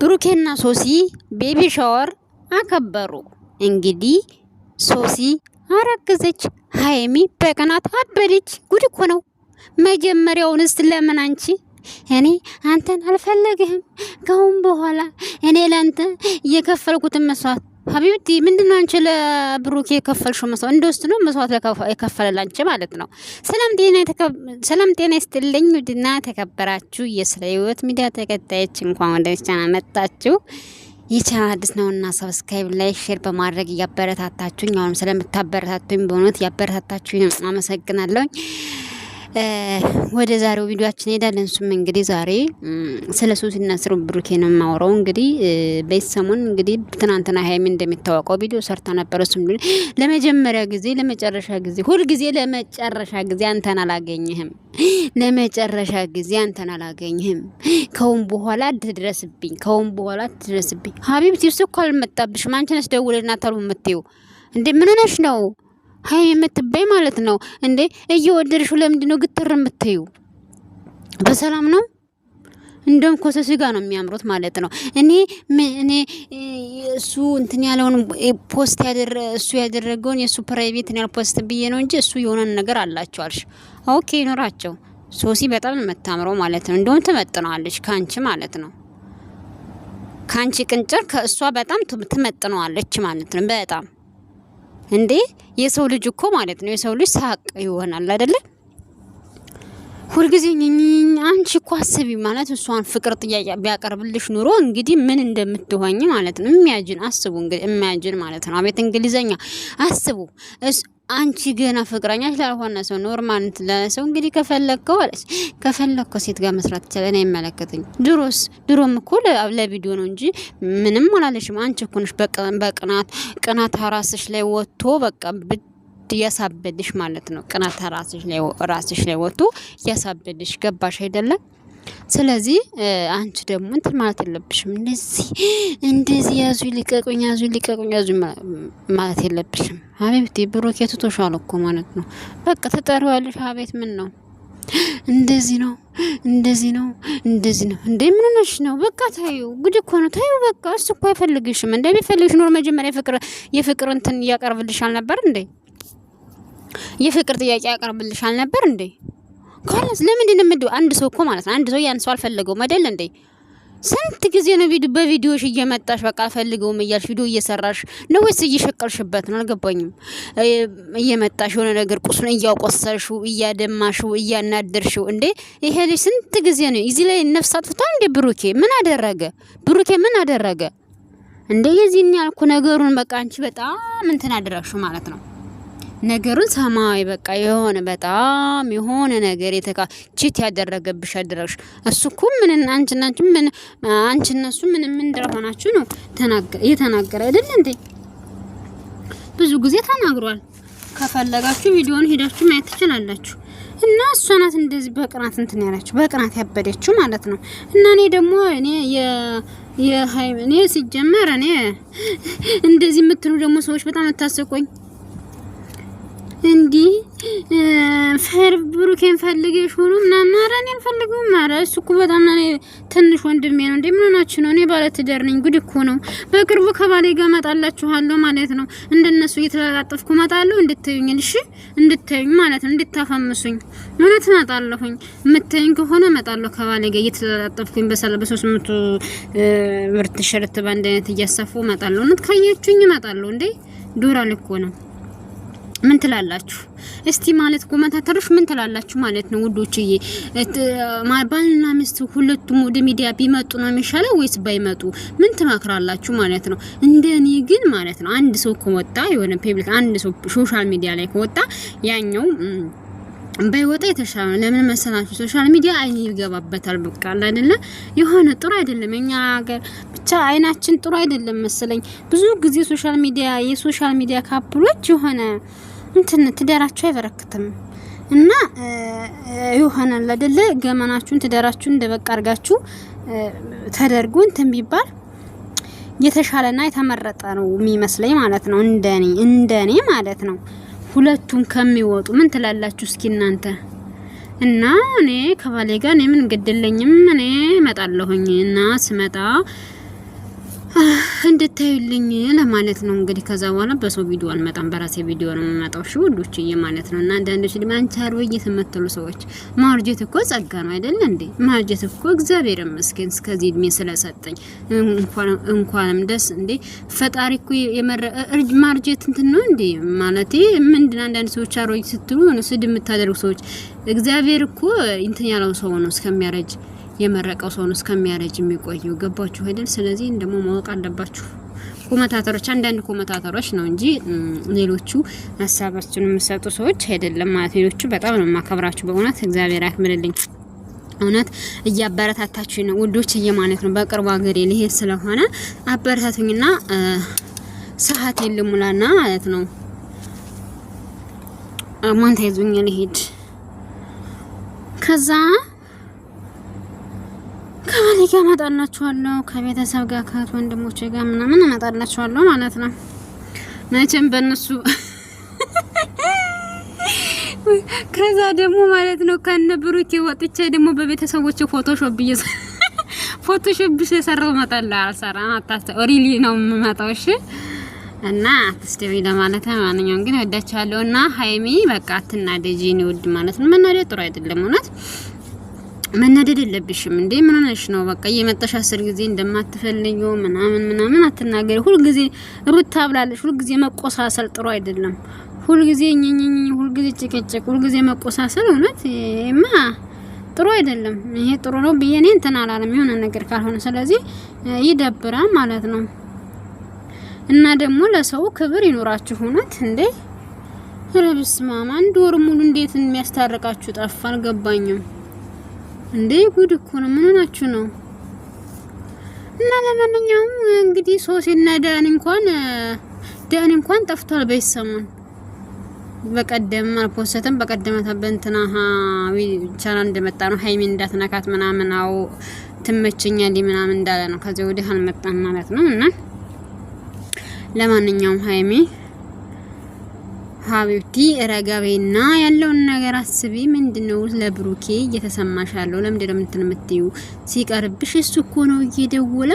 ብሩኬና ሶሲ ቤቢ ሻወር አከበሩ። እንግዲህ ሶሲ አረገዘች፣ ሃይሚ በቀናት አበደች። ጉድ እኮ ነው። መጀመሪያውንስ ለምን እኔ አንተን አልፈለግህም፣ ከአሁን በኋላ እኔ ለአንተ የከፈልኩትን መስዋዕት ሀቢብቲ ምንድነው አንቺ ለብሩኬ የከፈልሽው መስዋዕት እንደውስጥ ነው መስዋዕት የከፈለላንቺ ማለት ነው። ሰላም ጤና ይስጥልኝ ውድና ተከበራችሁ የስለ ህይወት ሚዲያ ተከታዮች እንኳን ወደ ቻናል መጣችሁ። የቻናል አዲስ ነውና ሰብስክራይብ፣ ላይክ፣ ሼር በማድረግ ያበረታታችሁኝ አሁንም ስለምታበረታቱኝ በእውነት ያበረታታችሁኝ አመሰግናለሁ። ወደ ዛሬው ቪዲዮአችን ሄዳለን። እሱም እንግዲህ ዛሬ ስለ ሶሲና ስለ ብሩኬ ነው የማወራው። እንግዲህ በሰሞን እንግዲህ ትናንትና ሃይሚ እንደሚታወቀው ቪዲዮ ሰርታ ነበር። እሱም ለመጀመሪያ ጊዜ ለመጨረሻ ጊዜ ሁሉ ጊዜ ለመጨረሻ ጊዜ አንተን አላገኘህም፣ ለመጨረሻ ጊዜ አንተን አላገኘህም፣ ከውን በኋላ ድረስብኝ፣ ከውን በኋላ ድረስብኝ። ሀቢብቲ እሱ እኮ አልመጣብሽም። አንቺ ነሽ ደውለና ታሉ የምትይው እንዴ? ምን ሆነሽ ነው ሃይ የምትበይ ማለት ነው እንዴ? እየወደድሽው ለምንድን ነው ግትር የምትዩ? በሰላም ነው? እንደውም ኮሰስ ጋር ነው የሚያምሩት ማለት ነው። እኔ እሱ እንትን ያለውን ፖስት እሱ ያደረገውን የሱ ፕራይቬት ነው ፖስት ብዬ ነው እንጂ እሱ የሆነ ነገር አላቸው አልሽ። ኦኬ ይኖራቸው። ሶሲ በጣም የምታምረው ማለት ነው። እንደውም ትመጥነዋለች ካንቺ ማለት ነው። ካንቺ ቅንጭር ከእሷ በጣም ትመጥነዋለች ማለት ነው። በጣም እንዴ የሰው ልጅ እኮ ማለት ነው የሰው ልጅ ሳቅ ይሆናል አይደለ? ሁልጊዜ አንቺ እኮ አስቢ ማለት እሷን ፍቅር ጥያቄ ቢያቀርብልሽ ኑሮ እንግዲህ ምን እንደምትሆኝ ማለት ነው። የሚያጅን አስቡ እንግዲህ የሚያጅን ማለት ነው። አቤት እንግሊዘኛ አስቡ። አንቺ ገና ፍቅረኛ ስላልሆነ ሰው ኖርማል ለሰው እንግዲህ ከፈለከው ሴት ጋር መስራት ይችላል። እኔ አይመለከተኝ። ድሮም እኮ ለቪዲዮ ነው እንጂ ምንም አላለሽም። አንቺ እኮ ነሽ ቅናት ራስሽ ላይ ወጥቶ በቃ ያሳበድሽ ማለት ነው። ቅናት ራስሽ ላይ ወጥቶ ያሳበድሽ ገባሽ አይደለም? ስለዚህ አንቺ ደግሞ እንትን ማለት የለብሽም። እንደዚህ ያዙ ሊቀቁኝ ማለት የለብሽም። ሀቢብቲ ብሩኬ ትቶሻል እኮ ማለት ነው። በቃ ተጠሪዋለሽ። ሀቤት ምን ነው እንደዚህ ነው እንዴ? ምን ነሽ ነው? በቃ ታዩ ጉድ እኮ ነው። ታዩ በቃ እሱ እኮ አይፈልግሽም። እንደ ቢፈልግሽ ኖር መጀመሪያ የፍቅር እንትን ያቀርብልሻል ነበር እንዴ? የፍቅር ጥያቄ ያቀርብልሻል ነበር እንዴ? ካለስ ለምንድን ነው አንድ ሰው እኮ ማለት ነው አንድ ሰው ያን ሰው አልፈልገውም አይደል እንዴ? ስንት ጊዜ ነው በቪዲዮሽ እየመጣሽ በቃ አልፈልገውም እያልሽ ቪዲዮ እየሰራሽ ነው ወይስ እየሸቀልሽበት ነው? አልገባኝም። እየመጣሽ የሆነ ነገር ቁስሉን እያቆሰልሽው እያደማሽው እያናደርሽው እንዴ? ይሄ ልጅ ስንት ጊዜ ነው እዚህ ላይ ነፍስ አጥፍቷል እንዴ? ብሩኬ ምን አደረገ እንዴ? የዚህን ያልኩ ነገሩን በቃ አንቺ በጣም እንትን አደረግሽው ማለት ነው። ነገሩን ሰማይ በቃ በጣም የሆነ ነገር ቺት ያደረገብሽ አደረግሽ። እሱ እኮ ምን አንቺና እሱ ምን እንደሆናችሁ ነው የተናገረ አይደል እንዴ? ብዙ ጊዜ ተናግሯል። ከፈለጋችሁ ቪዲዮውን ሄዳችሁ ማየት ትችላላችሁ። እና እሷ ናት እንደዚህ በቅናት እንትን ያላችሁ በቅናት ያበደችው ማለት ነው። እና እኔ ደግሞ እኔ ሲጀመር እንደዚህ የምትሉ ደግሞ ሰዎች በጣም ታስቆኝ እንዲ ብሩኬን ፈልገሽ ሆኖ ምናምን ኧረ እኔን ፈልገው ኧረ እሱ እኮ በጣም ትንሽ ወንድሜ ነው እንዴ? ምን ሆናችሁ ነው? እኔ ባለ ትዳር ነኝ። ጉድ እኮ ነው። በቅርቡ ከባሌ ጋር እመጣላችኋለሁ ማለት ነው። እንደነሱ እየተላጣጥፍኩ እመጣለሁ እንድትዩኝ እሺ፣ እንድትዩኝ ማለት ነው፣ እንድታፈምሱኝ እውነት እመጣለሁኝ። የምትዩኝ ከሆነ እመጣለሁ ከባሌ ጋር እየተላጣጥፍኩኝ በ300 ብር ቲሸርት ባንድ አይነት እያሰፉ እመጣለሁ። እውነት ካያችሁኝ እመጣለሁ እንዴ? ዶላር እኮ ነው። ምን ትላላችሁ እስቲ ማለት ኮሜንታተሮች ምን ትላላችሁ ማለት ነው ውዶችዬ? ባልና ሚስት ሁለቱም ወደ ሚዲያ ቢመጡ ነው የሚሻለው ወይስ ባይመጡ? ምን ትመክራላችሁ ማለት ነው? እንደኔ ግን ማለት ነው አንድ ሰው ከወጣ የሆነ ፐብሊክ አንድ ሰው ሶሻል ሚዲያ ላይ ከወጣ ያኛው ባይወጣ የተሻለ ነው። ለምን መሰላችሁ? ሶሻል ሚዲያ አይን ይገባበታል። በቃ አይደለ የሆነ ጥሩ አይደለም። እኛ ሀገር ብቻ አይናችን ጥሩ አይደለም መሰለኝ። ብዙ ጊዜ የሶሻል ሚዲያ ካፕሎች የሆነ እንትን ትዳራቸው አይበረክትም እና ይሆናል አይደለ ገመናችሁን ትዳራችሁን እንደበቃ አርጋችሁ ተደርጉ እንትን ቢባል የተሻለና የተመረጠ ነው የሚመስለኝ ማለት ነው። እንደኔ ማለት ነው። ሁለቱም ከሚወጡ ምን ትላላችሁ እስኪ እናንተ? እና እኔ ከባሌ ጋር ምን ግድልኝም እኔ እመጣለሁኝ እና ስመጣ እንድታዩልኝ ለማለት ነው። እንግዲህ ከዛ በኋላ በሰው ቪዲዮ አልመጣም፣ በራሴ ቪዲዮ ነው የምመጣው። እሺ ውዶችዬ ማለት ነው። እና አንዳንዶች ደግሞ አንቺ አርበይ የተመተሉ ሰዎች ማርጀት እኮ ጸጋ ነው አይደል እንዴ? ማርጀት እኮ እግዚአብሔር ይመስገን እስከዚህ እድሜ ስለሰጠኝ እንኳንም ደስ እንዴ ፈጣሪ እኮ ማርጀት እንትን ነው እንዴ ማለት ምንድን አንዳንድ ሰዎች አርበይ ስትሉ ስድብ የምታደርጉ ሰዎች እግዚአብሔር እኮ እንትን ያለው ሰው ነው እስከሚያረጅ የመረቀው ሰው ነው እስከሚያረጅ የሚቆየው። ገባችሁ አይደል? ስለዚህ እንደሞ ማወቅ አለባችሁ ኮመንታተሮች፣ አንዳንድ ኮመንታተሮች ነው እንጂ ሌሎቹ ሀሳባችሁን የሚሰጡ ሰዎች አይደለም ማለት። ሌሎቹ በጣም ነው ማከብራችሁ በእውነት እግዚአብሔር ያክብርልኝ። እውነት እያበረታታችሁ ነው ውዶች ማለት ነው። በቅርቡ ሀገሬ ልሄድ ስለሆነ አበረታቱኝና ሰዓት የለሙላና ማለት ነው ሞንታይዙኝ ልሄድ ከዛ ከባሌ ጋር እመጣላችኋለሁ ከቤተሰብ ጋር ከእህት ወንድሞቼ ጋር ምናምን እመጣላችኋለሁ ማለት ነው። መቼም በእነሱ ከዛ ደግሞ ማለት ነው ከነ ብሩኬ ወጥቼ ደግሞ በቤተሰቦቼ ፎቶሾፕ እየሰራው እመጣለሁ። አልሰራም ሪሊ ነው የምመጣው። እሺ እና አትስደቢ ለማለት ነው። ማንኛውም ግን ወዳችኋለሁ እና ሀይሚ በቃ አትናደጂ ነው ውድ ማለት ነው። መናደድ ጥሩ አይደለም እውነት መናደድ የለብሽም እንዴ ምን ሆነሽ ነው? በቃ እየመጣሽ 10 ጊዜ እንደማትፈልጊው ምናምን አትናገሪ። ሁሉ ጊዜ ሩታ ብላለሽ። ሁሉ ጊዜ መቆሳሰል ጥሩ አይደለም። ሁሉ ጊዜ ሁሉ ጊዜ ጭቅጭቅ፣ ሁሉ ጊዜ መቆሳሰል እውነት እማ ጥሩ አይደለም። ይሄ ጥሩ ነው ብዬኔ እንትን አላለም የሆነ ነገር ካልሆነ ስለዚህ ይደብራል ማለት ነው። እና ደግሞ ለሰው ክብር ይኖራችሁ እውነት እንዴ ረብስማማ አንድ ወር ሙሉ እንዴት የሚያስታርቃችሁ ጠፋ አልገባኝም። እንዴ ጉድ እኮ ነው። ምን ሆናችሁ ነው? እና ለማንኛውም እንግዲህ ሶሲና ዳን እንኳን ጠፍቷል በይሰሙን በቀደም አልፖስተም በቀደመታ በእንትና ቻናል እንደመጣ ነው ሀይሚ እንዳትነካት ምናምን አው ትመቸኛል ምናምን እንዳለ ነው። ከዚህ ወዲህ አልመጣም ማለት ነው። እና ለማንኛውም ሀይሚ ሀቢብቲ ረጋቤና ያለውን ነገር አስቢ። ምንድነው ለብሩኬ እየተሰማሽ ያለው? ለምንድነው እንትን የምትዩ? ሲቀርብሽ እሱ እኮ ነው እየደወለ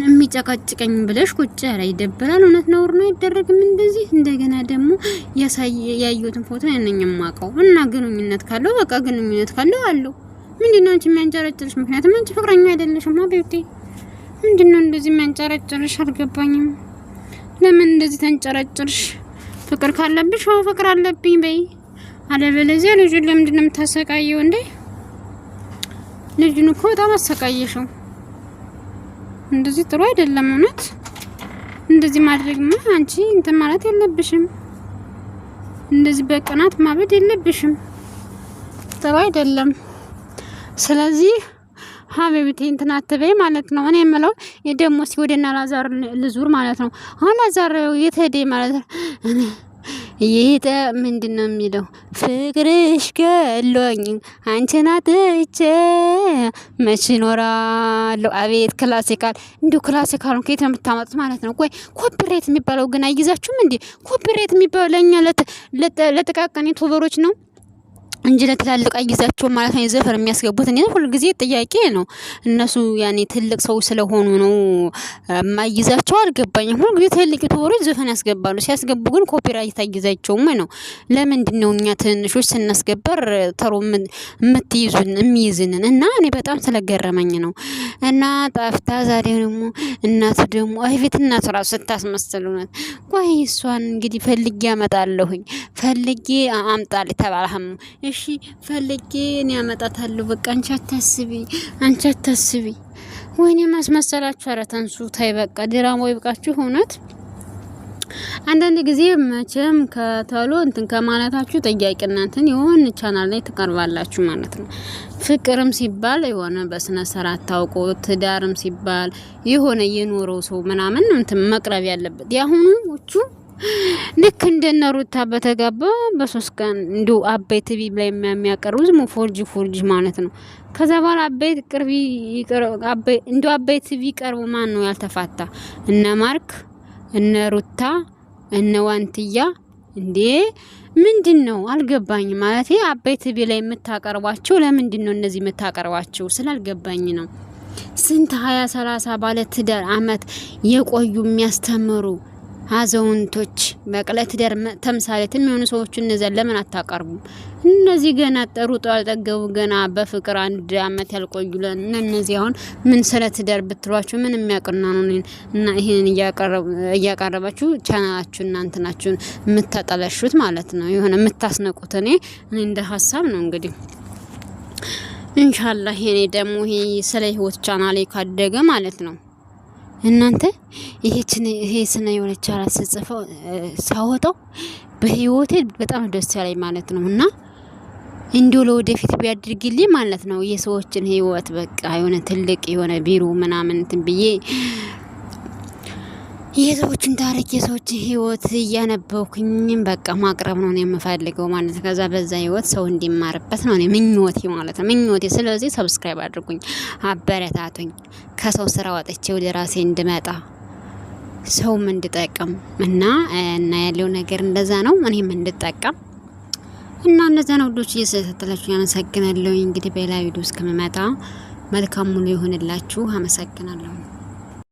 የሚጨቃጭቀኝ ብለሽ ቁጭ ያለ ይደብራል። እውነት ነውር ነው አይደረግም እንደዚህ። እንደገና ደግሞ ያዩትን ፎቶ ያነኝም ማቀው እና ግንኙነት ካለው በቃ ግንኙነት ካለው አለው። ምንድነው አንቺ የሚያንጨረጭርሽ? ምክንያቱም አንቺ ፍቅረኛ አይደለሽም ሀቢብቲ። ምንድነው እንደዚህ የሚያንጨረጭርሽ? አልገባኝም። ለምን እንደዚህ ተንጨረጭርሽ? ፍቅር ካለብሽ አው ፍቅር አለብኝ በይ። አለበለዚያ ልጁን ለምንድን ነው የምታሰቃየው እንዴ? ልጁን እኮ በጣም አሰቃየሽው። እንደዚህ ጥሩ አይደለም እውነት። እንደዚህ ማድረግማ አንቺ እንትን ማለት የለብሽም። እንደዚህ በቅናት ማበድ የለብሽም። ጥሩ አይደለም። ስለዚህ ሀቢብቲ እንትን አትበይ ማለት ነው። እኔ የምለው ደግሞ ሲወደና ላዛር ልዙር ማለት ነው። አሁን ላዛር የት ማለት ነው? ይሄ ምንድነው የሚለው? ፍቅርሽ ገሎኝ አንቺን አጥቼ መች ኖራለሁ። አቤት ክላሲካል! እንዲሁ ክላሲካሉን ከየት ነው የምታመጡት ማለት ነው? ቆይ ኮፒሬት የሚባለው ግን አይይዛችሁም እንዴ? ኮፒሬት የሚባለው ለኛ ለጥቃቅን ዩቲዩበሮች ነው እንጂ ለትላልቅ አይዛቸው ማለት ነው። ዘፈን የሚያስገቡት እኔ ሁሉ ጊዜ ጥያቄ ነው። እነሱ ያኔ ትልቅ ሰው ስለሆኑ ነው ማይዛቸው አልገባኝም። ሁሉ ጊዜ ትልቅ ዩቲዩበሮች ዘፈን ያስገባሉ። ሲያስገቡ ግን ኮፒራይት አይዛቸውም ነው። ለምንድን ነው እኛ ትንሾች ስናስገበር ተሮ የሚይዝንን? እና እኔ በጣም ስለገረመኝ ነው። እና ጣፍታ ዛሬ ደግሞ እናቱ ደግሞ አይቤት እናቱ ራሱ ስታስመስሉናት። ቆይ እሷን እንግዲህ ፈልጌ አመጣለሁኝ ፈልጌ አምጣልኝ ተባለህም እሺ ፈልጌ እኔ አመጣታለሁ። በቃ አንቺ አታስቢ። ወይኔ ማስመሰላችሁ። ኧረ ተንሱ ታይ በቃ ድራማው ይብቃችሁ። እውነት አንዳንድ ጊዜ መቼም ከተሎ እንትን ከማለታችሁ ጠያቂና እንትን የሆነ ቻናል ላይ ተቀርባላችሁ ማለት ነው። ፍቅርም ሲባል የሆነ በስነ ስርዓት ታውቆ ትዳርም ሲባል የሆነ የኖረው ሰው ምናምን እንትን መቅረብ ያለበት ያሁኑቹ ልክ እንደነ ሩታ በተጋባ በ3 ቀን እንዲሁ አባይ ቲቪ ላይ የሚያቀርቡ ዝም ፎርጂ ማለት ነው። ከዛ በኋላ አባይ ቲቪ ቀርቡ ማን ነው ያልተፋታ? እነ ማርክ እነ ሩታ እነ ዋንትያ እንዴ ምንድነው አልገባኝ ማለት አባይ ቲቪ ላይ የምታቀርባቸው ለምንድነው እነዚህ የምታቀርባቸው ስላልገባኝ ነው። ስንት 20-30 ባለ ትዳር አመት የቆዩ የሚያስተምሩ አዛውንቶች በቅለት ትዳር ተምሳሌት የሚሆኑ ሰዎች እነዛን ለምን አታቀርቡም? እነዚህ ገና ሩጦ አልጠገቡ ገና በፍቅር 1 አመት ያልቆዩ እነዚህ አሁን ምን ስለ ትዳር ብትሏቸው ምን የሚያቀና ነው? እና ይሄን እያቀረባችሁ ቻናላችሁ እናንተ ናችሁ የምታጠለሹት ማለት ነው። የሆነ የምታስነቁት እኔ እንደ ሀሳብ ነው እንግዲህ ኢንሻአላህ። ይሄ ደግሞ ይሄ ስለ ህይወት ቻናሌ ካደገ ማለት ነው እናንተ ይሄ ስነ የሆነች አራት ጽፈው ሳወጣው በህይወቴ በጣም ደስ ያለኝ ማለት ነው። እና እንዲሁ ለወደፊት ቢያድርግልኝ ማለት ነው የሰዎችን ህይወት በቃ የሆነ ትልቅ የሆነ ቢሮ ምናምን እንትን ብዬ የሰዎችን ታሪክ የሰዎችን ህይወት እያነበብኩኝ በቃ ማቅረብ ነው የምፈልገው ማለት ነው። ከዛ በዛ ህይወት ሰው እንዲማርበት ነው ምኞቴ ማለት ነው ምኞቴ። ስለዚህ ሰብስክራይብ አድርጉኝ፣ አበረታቱኝ። ከሰው ስራ ወጥቼ ወደ ራሴ እንድመጣ ሰውም እንድጠቀም እና ያለው ነገር እንደዛ ነው። እኔም እንድጠቀም እና እንደዛ ነው። ወዶች እየተከታተላችሁ ያመሰግናለሁ። እንግዲህ በሌላ ቪዲዮ እስከምመጣ መልካም ሙሉ ይሁንላችሁ። አመሰግናለሁ።